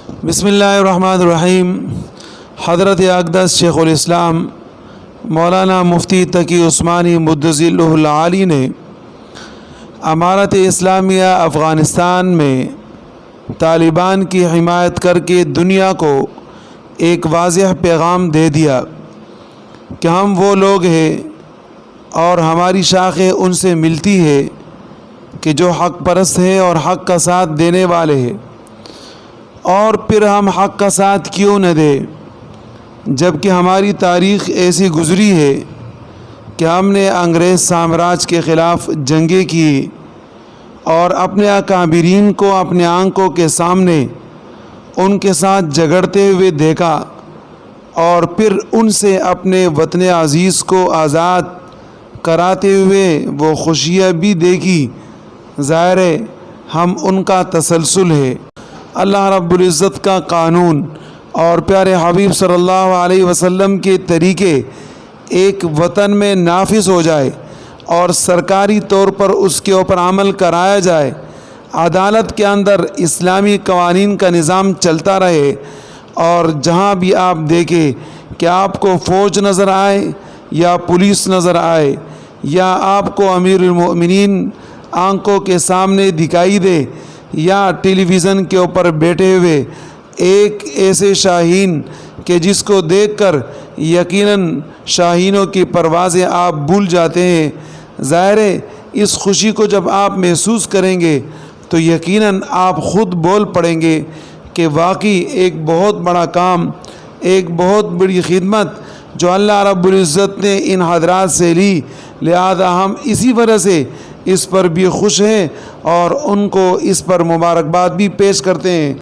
بسم اللہ الرحمن الرحیم۔ حضرت اقدس شیخ الاسلام مولانا مفتی تقی عثمانی مدظلہ العالی نے امارت اسلامیہ افغانستان میں طالبان کی حمایت کر کے دنیا کو ایک واضح پیغام دے دیا کہ ہم وہ لوگ ہیں اور ہماری شاخیں ان سے ملتی ہے کہ جو حق پرست ہے اور حق کا ساتھ دینے والے ہیں، اور پھر ہم حق کا ساتھ کیوں نہ دیں جب کہ ہماری تاریخ ایسی گزری ہے کہ ہم نے انگریز سامراج کے خلاف جنگیں کی اور اپنے اکابرین کو اپنے آنکھوں کے سامنے ان کے ساتھ جھگڑتے ہوئے دیکھا اور پھر ان سے اپنے وطن عزیز کو آزاد کراتے ہوئے وہ خوشیاں بھی دیکھی۔ ظاہر ہے ہم ان کا تسلسل ہے۔ اللہ رب العزت کا قانون اور پیارے حبیب صلی اللہ علیہ وسلم کے طریقے ایک وطن میں نافذ ہو جائے اور سرکاری طور پر اس کے اوپر عمل کرایا جائے، عدالت کے اندر اسلامی قوانین کا نظام چلتا رہے، اور جہاں بھی آپ دیکھیں کہ آپ کو فوج نظر آئے یا پولیس نظر آئے یا آپ کو امیر المؤمنین آنکھوں کے سامنے دکھائی دے یا ٹیلی ویژن کے اوپر بیٹھے ہوئے ایک ایسے شاہین کہ جس کو دیکھ کر یقیناً شاہینوں کی پروازیں آپ بھول جاتے ہیں، ظاہر ہے اس خوشی کو جب آپ محسوس کریں گے تو یقیناً آپ خود بول پڑیں گے کہ واقعی ایک بہت بڑا کام، ایک بہت بڑی خدمت جو اللہ رب العزت نے ان حضرات سے لی، لہذا ہم اسی وجہ سے اس پر بھی خوش ہیں اور ان کو اس پر مبارکباد بھی پیش کرتے ہیں۔